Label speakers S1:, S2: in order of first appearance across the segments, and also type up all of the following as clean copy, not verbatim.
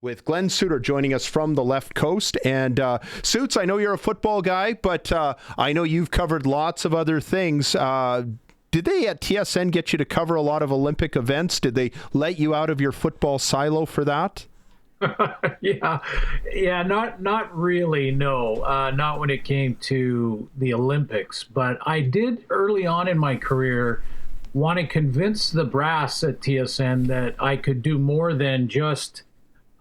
S1: With Glen Suitor joining us from the left coast. And Suits, I know you're a football guy, but I know you've covered lots of other things. Did they at TSN get you to cover a lot of Olympic events? Did they let you out of your football silo for that?
S2: Yeah, not really, no. Not when it came to the Olympics. But I did early on in my career want to convince the brass at TSN that I could do more than just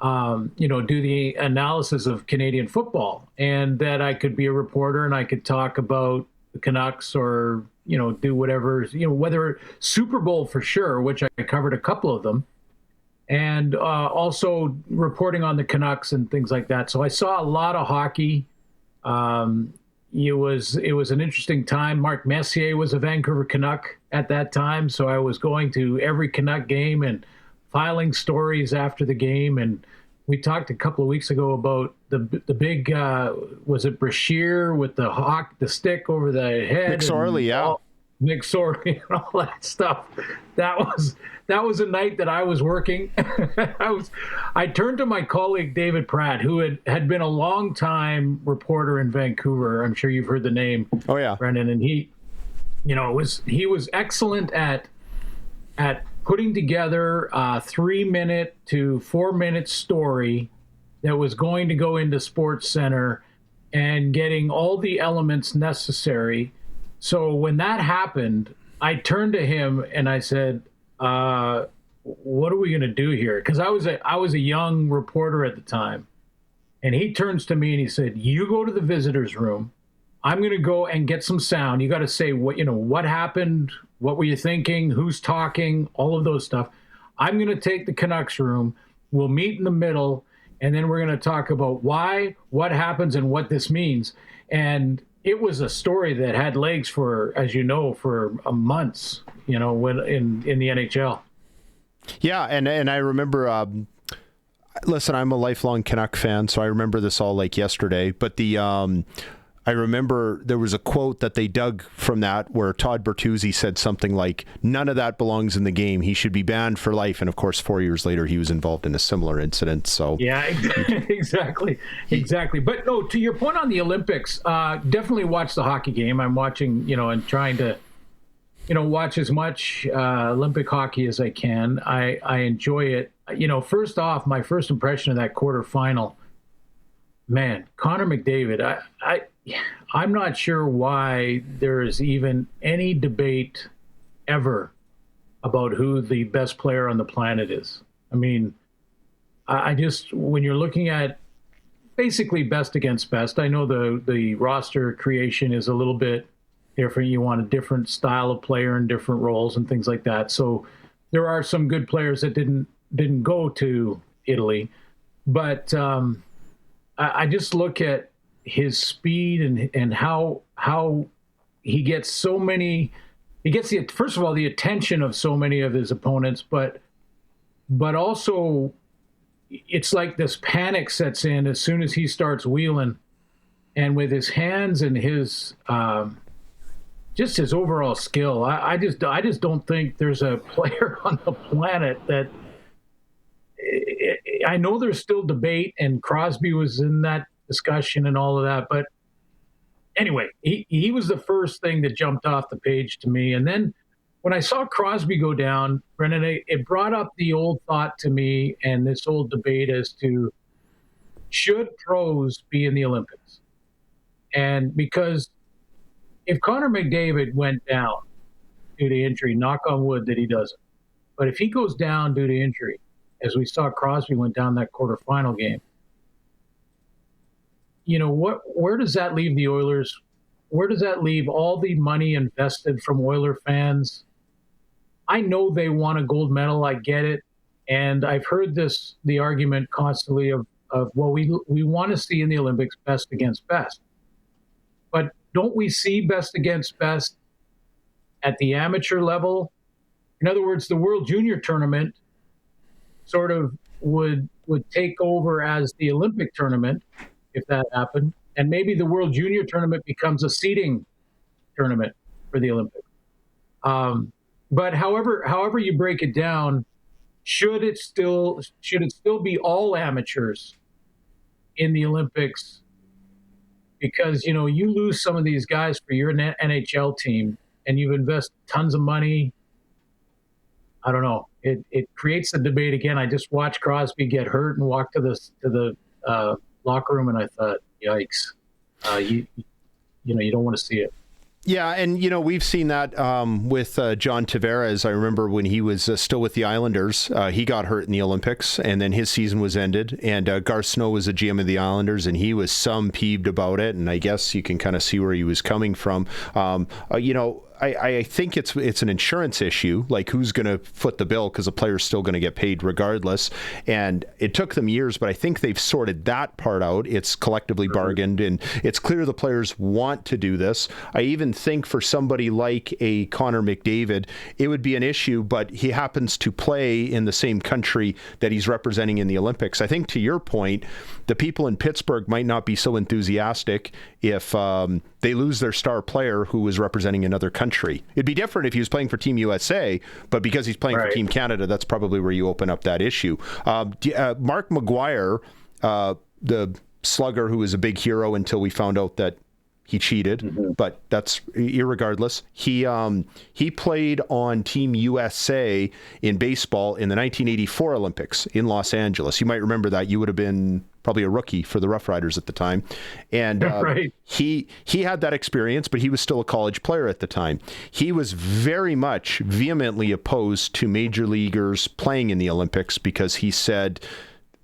S2: do the analysis of Canadian football, and that I could be a reporter and I could talk about the Canucks or, do whatever, whether Super Bowl for sure, which I covered a couple of them, and also reporting on the Canucks and things like that. So I saw a lot of hockey. It was an interesting time. Mark Messier was a Vancouver Canuck at that time, so I was going to every Canuck game and filing stories after the game. And we talked a couple of weeks ago about the big was it Brashear with the stick over the head,
S1: McSorley, yeah.
S2: McSorley and all that stuff. That was a night that I was working. I turned to my colleague David Pratt, who had been a long time reporter in Vancouver. I'm sure you've heard the name.
S1: Oh yeah,
S2: Brendan, and he was excellent at putting together a 3-minute to 4-minute story that was going to go into Sports Center and getting all the elements necessary. So when that happened, I turned to him and I said, what are we going to do here? Because I was a young reporter at the time. And he turns to me and he said, you go to the visitors room. I'm going to go and get some sound. You got to say what happened, what were you thinking, who's talking, all of those stuff. I'm going to take the Canucks room. We'll meet in the middle, and then we're going to talk about why, what happens, and what this means. And it was a story that had legs for, as you know, for months, when in the NHL.
S1: Yeah, and I remember. Listen, I'm a lifelong Canuck fan, so I remember this all like yesterday. But I remember there was a quote that they dug from that where Todd Bertuzzi said something like, none of that belongs in the game. He should be banned for life. And of course, 4 years later, he was involved in a similar incident. So
S2: yeah, exactly. But no, to your point on the Olympics, definitely watch the hockey game. I'm watching, and trying to, watch as much Olympic hockey as I can. I enjoy it. First off, my first impression of that quarterfinal, man, Connor McDavid, I'm not sure why there is even any debate ever about who the best player on the planet is. I mean, I just, when you're looking at basically best against best, I know the roster creation is a little bit different. You want a different style of player and different roles and things like that. So there are some good players that didn't go to Italy, but I just look at his speed and how he gets first of all the attention of so many of his opponents, but also it's like this panic sets in as soon as he starts wheeling, and with his hands and his just his overall skill, I just don't think there's a player on the planet that. I know there's still debate, and Crosby was in that discussion and all of that. But anyway, he was the first thing that jumped off the page to me. And then when I saw Crosby go down, Brendan, it brought up the old thought to me and this old debate as to should pros be in the Olympics? And because if Connor McDavid went down due to injury, knock on wood that he doesn't, but if he goes down due to injury, as we saw Crosby went down that quarterfinal game, where does that leave the Oilers? Where does that leave all the money invested from Oiler fans? I know they want a gold medal. I get it. And I've heard the argument constantly of well, we want to see in the Olympics best against best. But don't we see best against best at the amateur level? In other words, the World Junior Tournament sort of would take over as the Olympic tournament if that happened, and maybe the World Junior Tournament becomes a seeding tournament for the Olympics. But however you break it down, should it still be all amateurs in the Olympics? Because you lose some of these guys for your NHL team, and you've invested tons of money. I don't know. It creates a debate again. I just watched Crosby get hurt and walk to the locker room, and I thought, yikes, you don't want to see it.
S1: Yeah, and we've seen that with John Tavares. I remember when he was still with the Islanders, he got hurt in the Olympics, and then his season was ended. And Garth Snow was the GM of the Islanders, and he was some peeved about it. And I guess you can kind of see where he was coming from. I think it's an insurance issue, like who's going to foot the bill, because the player's still going to get paid regardless. And it took them years, but I think they've sorted that part out. It's collectively bargained, and it's clear the players want to do this. I even think for somebody like a Connor McDavid, it would be an issue, but he happens to play in the same country that he's representing in the Olympics. I think, to your point, the people in Pittsburgh might not be so enthusiastic if they lose their star player who was representing another country. It'd be different if he was playing for Team USA, but because he's playing for Team Canada, that's probably where you open up that issue. Mark McGuire, the slugger who was a big hero until we found out that he cheated, but that's irregardless. He played on Team USA in baseball in the 1984 Olympics in Los Angeles. You might remember that. You would have been probably a rookie for the Rough Riders at the time. And he had that experience, but he was still a college player at the time. He was very much vehemently opposed to major leaguers playing in the Olympics because he said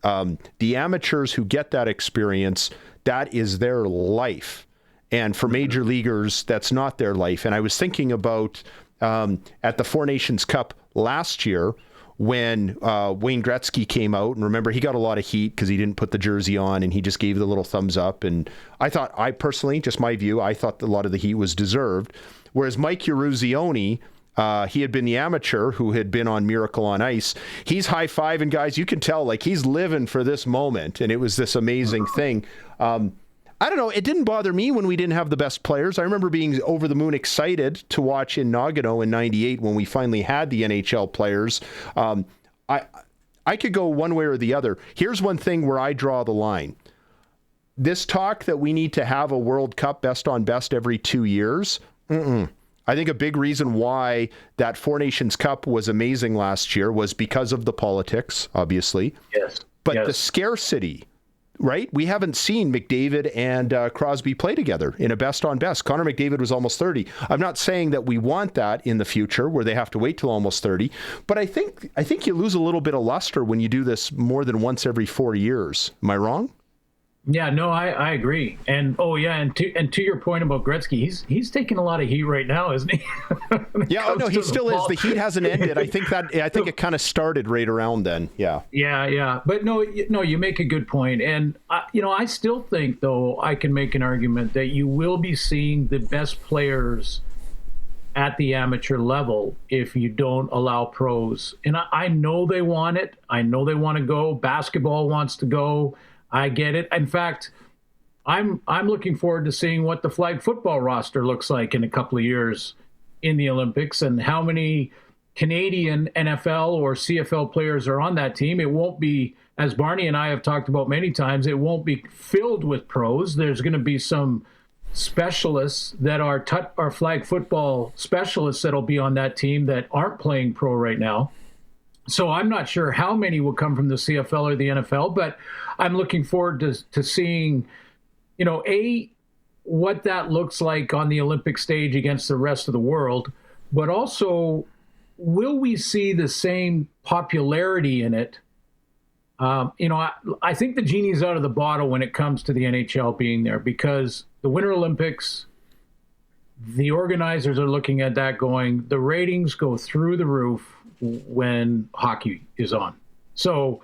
S1: the amateurs who get that experience, that is their life. And for major leaguers, that's not their life. And I was thinking about at the Four Nations Cup last year when Wayne Gretzky came out. And remember, he got a lot of heat because he didn't put the jersey on and he just gave the little thumbs up. And I personally, just my view, I thought a lot of the heat was deserved. Whereas Mike Eruzione, he had been the amateur who had been on Miracle on Ice. He's high-fiving guys. You can tell, like, he's living for this moment. And it was this amazing thing. I don't know. It didn't bother me when we didn't have the best players. I remember being over the moon excited to watch in Nagano in '98 when we finally had the NHL players. I could go one way or the other. Here's one thing where I draw the line. This talk that we need to have a World Cup best on best every 2 years. I think a big reason why that Four Nations Cup was amazing last year was because of the politics, obviously.
S2: Yes.
S1: But the scarcity. Right? We haven't seen McDavid and Crosby play together in a best on best. Connor McDavid was almost 30. I'm not saying that we want that in the future where they have to wait till almost 30, but I think you lose a little bit of luster when you do this more than once every 4 years. Am I wrong?
S2: Yeah, no, I agree. And to your point about Gretzky, he's taking a lot of heat right now, isn't he?
S1: Yeah, no, he still is. The heat hasn't ended. I think it kind of started right around then. Yeah.
S2: Yeah. But no, you make a good point. And I still think, though, I can make an argument that you will be seeing the best players at the amateur level if you don't allow pros. And I know they want it. I know they want to go. Basketball wants to go. I get it. In fact, I'm looking forward to seeing what the flag football roster looks like in a couple of years in the Olympics and how many Canadian NFL or CFL players are on that team. It won't be, as Barney and I have talked about many times, it won't be filled with pros. There's going to be some specialists that are flag football specialists that'll be on that team that aren't playing pro right now. So I'm not sure how many will come from the CFL or the NFL, but I'm looking forward to seeing, what that looks like on the Olympic stage against the rest of the world, but also, will we see the same popularity in it? I think the genie's out of the bottle when it comes to the NHL being there because the Winter Olympics, the organizers are looking at that going, the ratings go through the roof when hockey is on. So,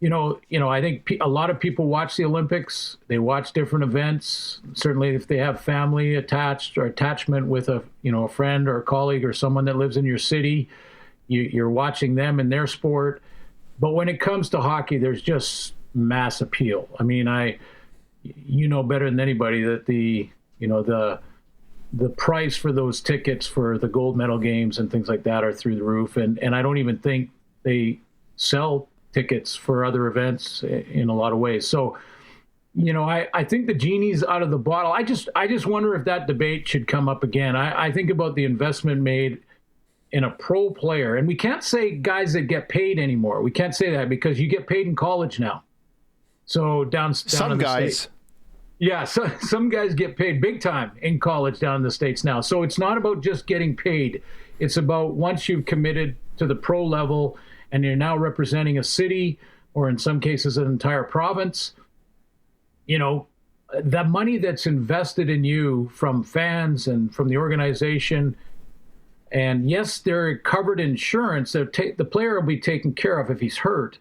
S2: I think a lot of people watch the Olympics. They watch different events. Certainly if they have family attached or attachment with a friend or a colleague or someone that lives in your city, you're watching them in their sport. But when it comes to hockey, there's just mass appeal. I mean, better than anybody that the price for those tickets for the gold medal games and things like that are through the roof. And I don't even think they sell tickets for other events in a lot of ways. So, I think the genie's out of the bottle. I just wonder if that debate should come up again. I think about the investment made in a pro player, and we can't say guys that get paid anymore. We can't say that because you get paid in college now. So down
S1: some
S2: in the
S1: guys.
S2: States. Yeah, so some guys get paid big time in college down in the States now. So it's not about just getting paid. It's about once you've committed to the pro level and you're now representing a city or in some cases an entire province, the money that's invested in you from fans and from the organization, and yes, they're covered insurance. The player will be taken care of if he's hurt.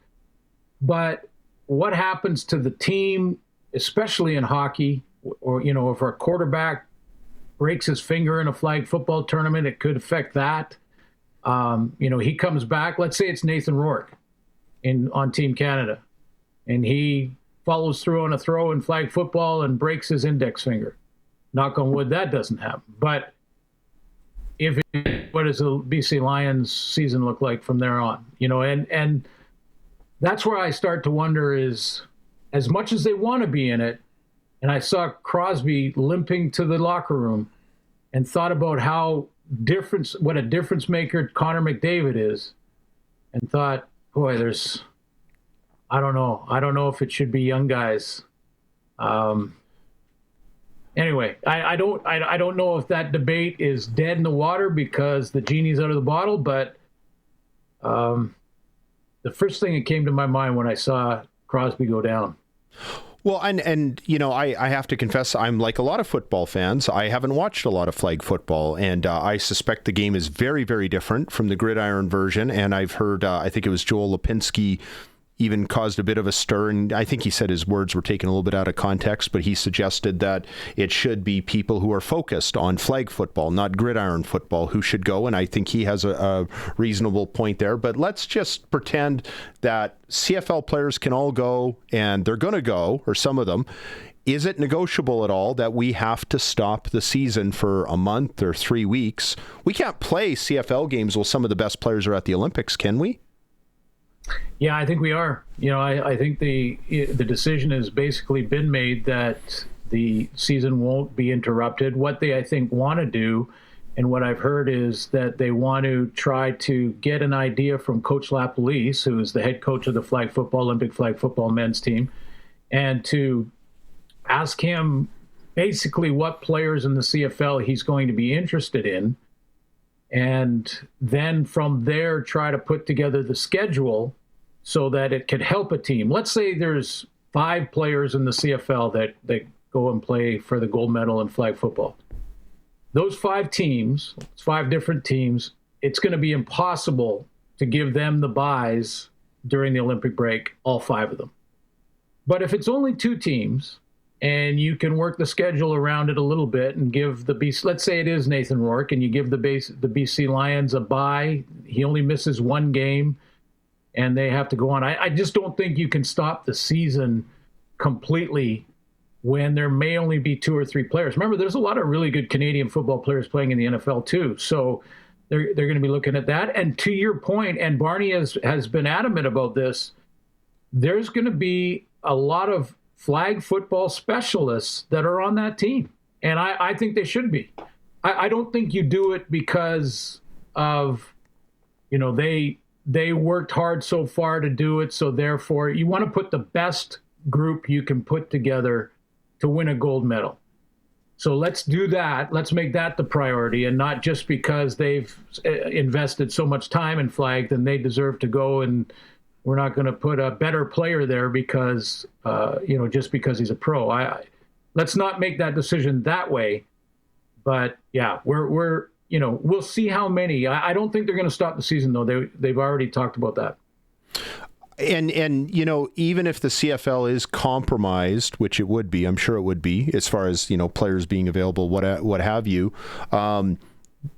S2: But what happens to the team, especially in hockey, or, if our quarterback breaks his finger in a flag football tournament, it could affect that. He comes back. Let's say it's Nathan Rourke on Team Canada, and he follows through on a throw in flag football and breaks his index finger. Knock on wood, that doesn't happen. But what does the BC Lions season look like from there on? And that's where I start to wonder is, as much as they want to be in it, and I saw Crosby limping to the locker room and thought about what a difference maker Connor McDavid is, and thought, boy, I don't know if it should be young guys. Anyway, I don't know if that debate is dead in the water because the genie's out of the bottle, but the first thing that came to my mind when I saw Crosby go down.
S1: Well, and I have to confess, I'm like a lot of football fans. I haven't watched a lot of flag football, and I suspect the game is very, very different from the gridiron version. And I've heard, I think it was Joel Lipinski even caused a bit of a stir, and I think he said his words were taken a little bit out of context, but he suggested that it should be people who are focused on flag football, not gridiron football, who should go, and I think he has a reasonable point there. But let's just pretend that CFL players can all go, and they're going to go, or some of them. Is it negotiable at all that we have to stop the season for a month or 3 weeks? We can't play CFL games while some of the best players are at the Olympics, can we?
S2: Yeah, I think we are. I think the decision has basically been made that the season won't be interrupted. What they, I think, want to do, and what I've heard is that they want to try to get an idea from Coach LaPolice, who is the head coach of the Olympic flag football men's team, and to ask him basically what players in the CFL he's going to be interested in, and then from there try to put together the schedule so that it could help a team. Let's say there's 5 players in the CFL that go and play for the gold medal in flag football. Those 5 teams, it's 5 different teams, it's going to be impossible to give them the buys during the Olympic break, all 5 of them. But if it's only 2 teams, and you can work the schedule around it a little bit and give the BC, let's say it is Nathan Rourke, and you give the BC Lions a bye. He only misses 1 game, and they have to go on. I just don't think you can stop the season completely when there may only be 2 or 3 players. Remember, there's a lot of really good Canadian football players playing in the NFL too, so they're going to be looking at that. And to your point, and Barney has been adamant about this, there's going to be a lot of flag football specialists that are on that team. And I think they should be. I don't think you do it because of, they worked hard so far to do it. So therefore you want to put the best group you can put together to win a gold medal. So let's do that. Let's make that the priority, and not just because they've invested so much time in flag, then they deserve to go, and we're not going to put a better player there because, just because he's a pro. Let's not make that decision that way. But yeah, we'll see how many. I don't think they're going to stop the season though. They've already talked about that.
S1: And even if the CFL is compromised, which it would be, I'm sure it would be, as far as players being available, what have you.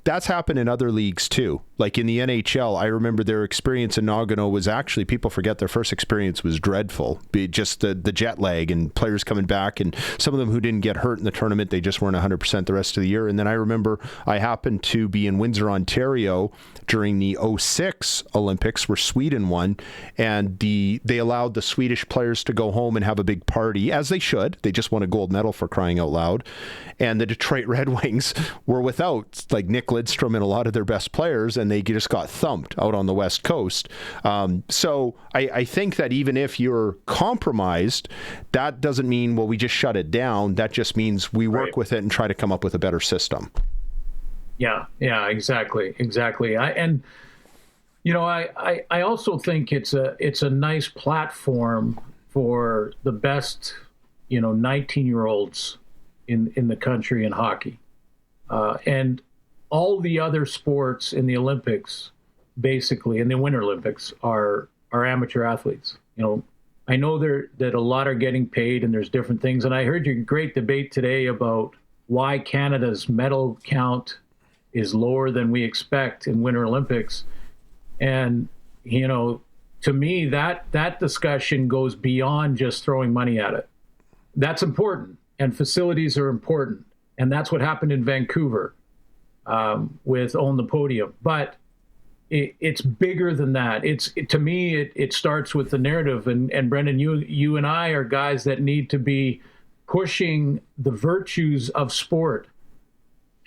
S1: that's happened in other leagues too. Like in the NHL, I remember their experience in Nagano was actually, people forget their first experience was dreadful. Just the jet lag and players coming back, and some of them who didn't get hurt in the tournament, they just weren't 100% the rest of the year. And then I remember I happened to be in Windsor, Ontario during the 06 Olympics where Sweden won, and they allowed the Swedish players to go home and have a big party, as they should. They just won a gold medal, for crying out loud. And the Detroit Red Wings were without like Nick Lidstrom and a lot of their best players, and they just got thumped out on the West Coast. So I think that even if you're compromised, that doesn't mean, well, we just shut it down. That just means we work with it and try to come up with a better system. Yeah,
S2: exactly. I also think it's a nice platform for the best, 19-year-olds in the country in hockey. And all the other sports in the Olympics, basically, in the Winter Olympics, are amateur athletes. I know that a lot are getting paid and there's different things. And I heard your great debate today about why Canada's medal count is lower than we expect in Winter Olympics. And, to me, that discussion goes beyond just throwing money at it. That's important, and facilities are important. And that's what happened in Vancouver with Own the Podium. But it's bigger than that. To me, it starts with the narrative. And Brendan, you and I are guys that need to be pushing the virtues of sport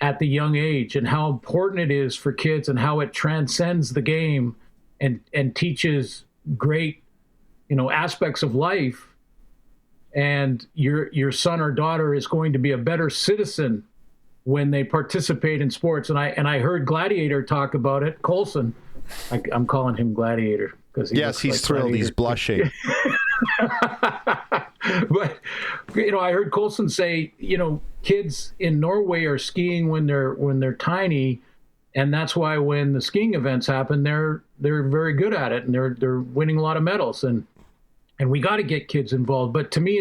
S2: at the young age and how important it is for kids and how it transcends the game and teaches great, aspects of life. And your son or daughter is going to be a better citizen when they participate in sports. And I heard Gladiator talk about it. Colson, I'm calling him Gladiator because
S1: he's like thrilled. Gladiator. He's blushing.
S2: But I heard Colson say, kids in Norway are skiing when they're tiny, and that's why when the skiing events happen, they're very good at it and they're winning a lot of medals. And we got to get kids involved. But to me,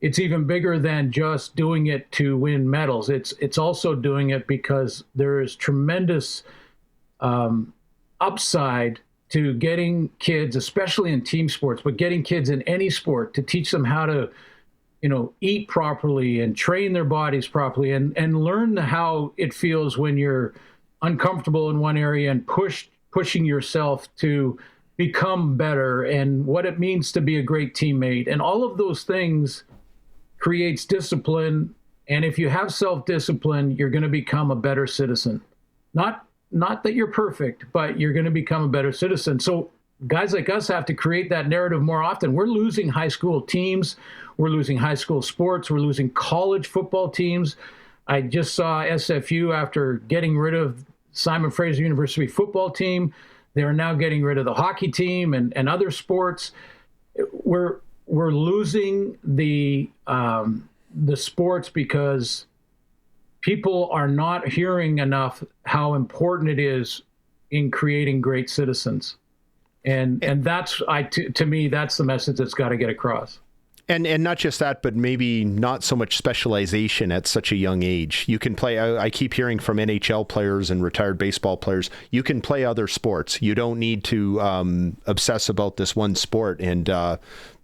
S2: it's even bigger than just doing it to win medals. It's also doing it because there is tremendous upside to getting kids, especially in team sports, but getting kids in any sport to teach them how to, eat properly and train their bodies properly and learn how it feels when you're uncomfortable in one area and pushing yourself to become better and what it means to be a great teammate. And all of those things creates discipline. And if you have self-discipline, you're going to become a better citizen. Not that you're perfect, but you're going to become a better citizen. So guys like us have to create that narrative more often. We're losing high school teams. We're losing high school sports. We're losing college football teams. I just saw SFU, after getting rid of Simon Fraser University football team, they're now getting rid of the hockey team and other sports. We're losing the sports because people are not hearing enough how important it is in creating great citizens. And that's, to me, that's the message that's got to get across.
S1: And not just that, but maybe not so much specialization at such a young age. You can play, I keep hearing from NHL players and retired baseball players, you can play other sports. You don't need to obsess about this one sport. And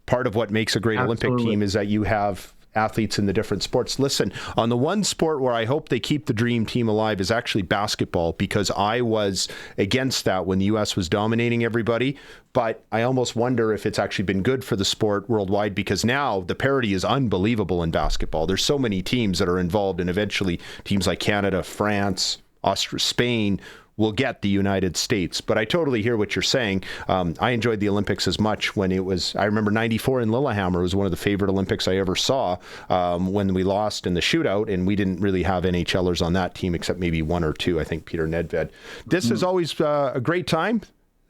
S1: part of what makes a great Olympic team is that you have athletes in the different sports. Listen, on the one sport where I hope they keep the dream team alive is actually basketball, because I was against that when the U.S. was dominating everybody. But I almost wonder if it's actually been good for the sport worldwide, because now the parity is unbelievable in basketball. There's so many teams that are involved, and eventually teams like Canada, France, Austria, Spain will get the United States. But I totally hear what you're saying. I enjoyed the Olympics as much when it was, I remember 94 in Lillehammer was one of the favorite Olympics I ever saw, when we lost in the shootout, and we didn't really have NHLers on that team except maybe one or two, I think Peter Nedved. This is always a great time.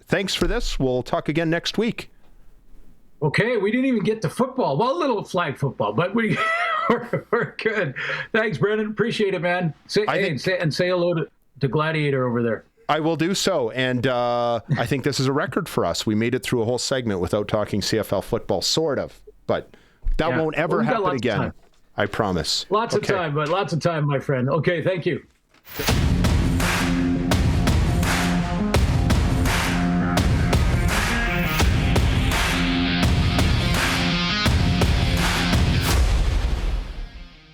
S1: Thanks for this. We'll talk again next week.
S2: Okay, we didn't even get to football. Well, a little flag football, but we're good. Thanks, Brendan. Appreciate it, man. Say hello to Gladiator over there.
S1: I will do so. And I think this is a record for us. We made it through a whole segment without talking CFL football, sort of. But that won't ever happen again. I promise.
S2: Lots of time, my friend. Okay, thank you.